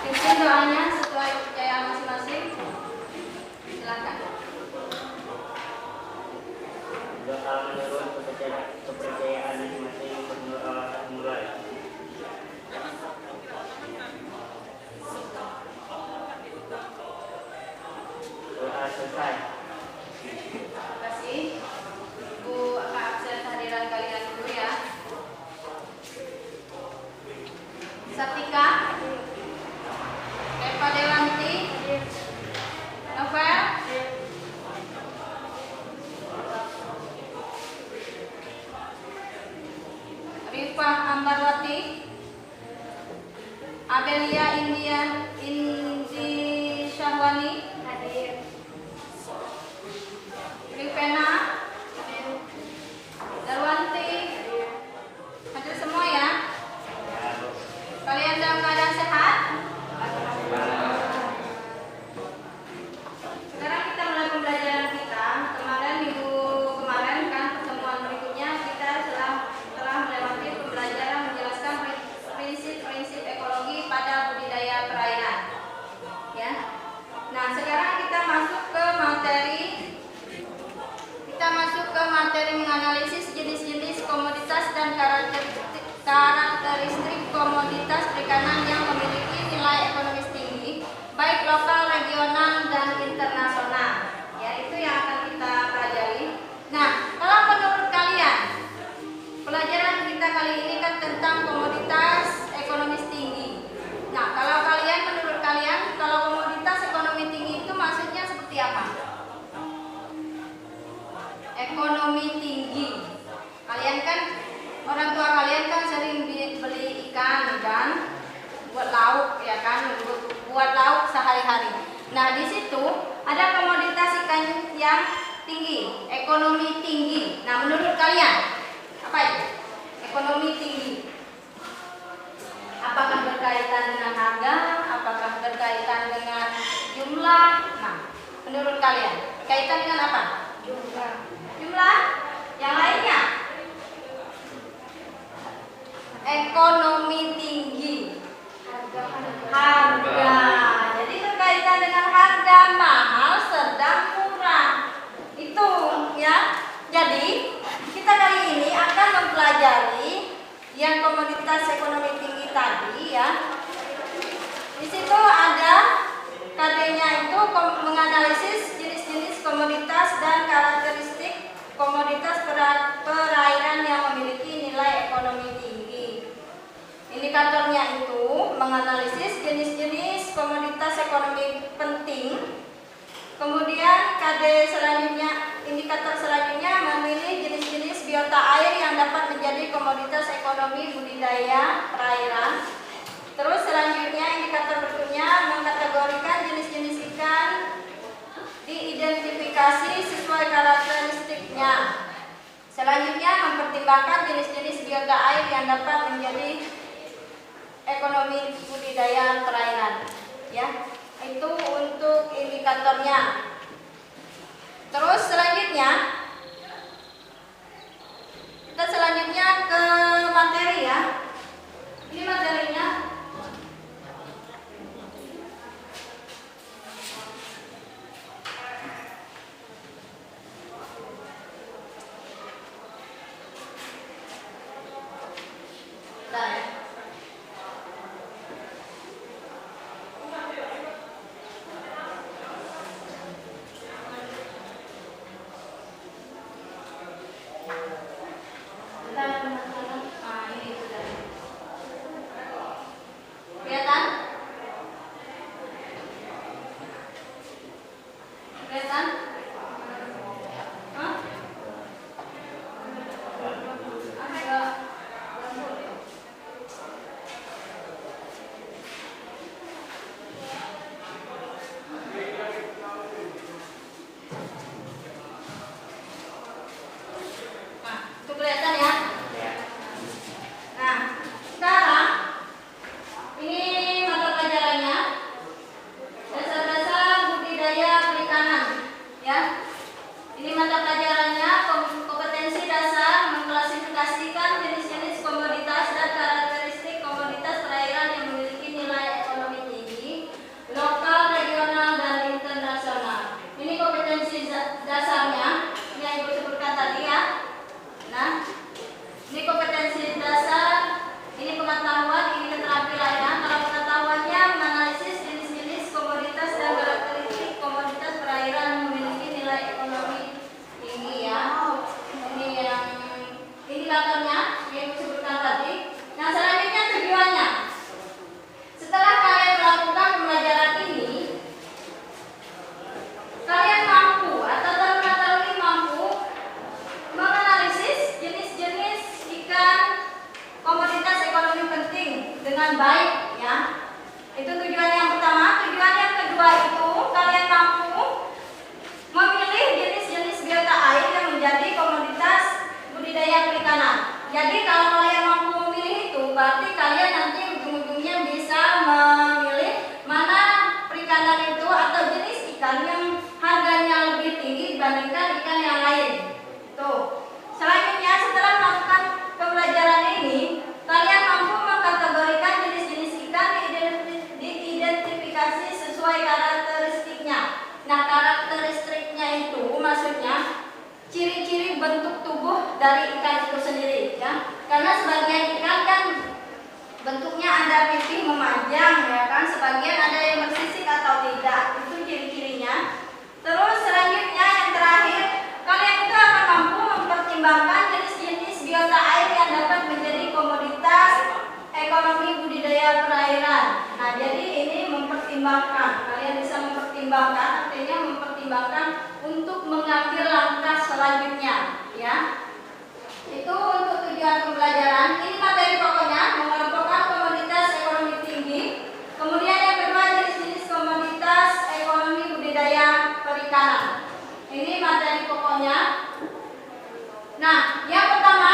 Pimpin doanya sesuai kepercayaan masing-masing. Silakan. Doa menurut kepercayaan masing-masing mulai. Doa selesai. Terima kasih. Ibu akan absen kehadiran kalian dulu ya. Satika, Eva Dewanti, Novel, Rifah Ambarwati, Abelia Indi Syahwani, Rivena, Darwanti, hadir semua ya. Kalian dalam keadaan sehat? Sekarang kita mulai pembelajaran kita. Minggu kemarin kan pertemuan berikutnya kita telah melewati pembelajaran menjelaskan prinsip-prinsip ekologi pada budidaya perairan. Ya. Nah, sekarang kita masuk ke materi menganalisis jenis-jenis komoditas dan karakteristik komoditas perikanan yang memiliki nilai ekonomis tinggi, baik lokal, regional, dan internasional. Ya, itu yang akan kita pelajari. Nah, kalau menurut kalian, pelajaran kita kali ini kan tentang komoditas ekonomis tinggi. Nah, menurut kalian, kalau komoditas ekonomi tinggi itu maksudnya seperti apa? Ekonomi tinggi. Kalian kan, orang tua kalian kan sering beli ikan dan buat lauk, ya kan, buat lauk sehari-hari. Nah, di situ ada komoditas ikan yang tinggi, ekonomi tinggi. Nah, menurut kalian apa itu? Ekonomi tinggi. Apakah berkaitan dengan harga? Apakah berkaitan dengan jumlah? Nah, menurut kalian berkaitan dengan apa? Jumlah. Yang lainnya? Ekonomi tinggi. Harga. Jadi berkaitan dengan harga, mahal, sedang, murah. Itu ya. Jadi kita kali ini akan mempelajari yang komoditas ekonomi tinggi tadi ya. Di situ ada KD-nya itu menganalisis jenis-jenis komoditas dan karakteristik komoditas perairan yang memiliki nilai ekonomi tinggi. Indikatornya itu menganalisis jenis-jenis komoditas ekonomi penting. Kemudian KD selanjutnya, indikator selanjutnya memilih jenis-jenis biota air yang dapat menjadi komoditas ekonomi budidaya perairan. Terus selanjutnya indikator berikutnya mengkategorikan jenis-jenis ikan, diidentifikasi sesuai karakteristiknya. Selanjutnya mempertimbangkan jenis-jenis biota air yang dapat menjadi ekonomi budidaya perairan. Ya, itu untuk indikatornya. Terus selanjutnya kita ke materi ya. Ini materinya. Itu tujuan yang pertama. Tujuan yang kedua itu kalian mampu memilih jenis-jenis biota air yang menjadi komoditas budidaya perikanan. Jadi kalau kalian mampu memilih itu, berarti kalian nanti ujung-ujungnya bisa memilih mana perikanan itu atau jenis ikan yang harganya lebih tinggi dibandingkan ikan yang lain. Tuh. Selanjutnya setelah melakukan pembelajaran ini, kalian mampu mengkategorikan jenis-jenis ikan diidentifikasi sesuai karakteristiknya. Nah, karakteristiknya itu maksudnya ciri-ciri bentuk tubuh dari ikan itu sendiri, ya. Karena sebagian ikan kan bentuknya ada pipih memanjang, ya kan. Sebagian ada yang bersisik atau tidak. Itu ciri-cirinya. Terus selanjutnya yang terakhir, kalian itu akan mampu mempertimbangkan jenis-jenis biota air yang dapat menjadi komoditas ekonomi budidaya perairan. Nah, jadi ini mempertimbangkan. Kalian bisa mempertimbangkan, artinya mempertimbangkan untuk mengambil langkah selanjutnya, ya. Itu untuk tujuan pembelajaran. Ini materi pokoknya, mengelompokkan komoditas ekonomi tinggi. Kemudian yang kedua, jenis-jenis komoditas ekonomi budidaya perikanan. Ini materi pokoknya. Nah, yang pertama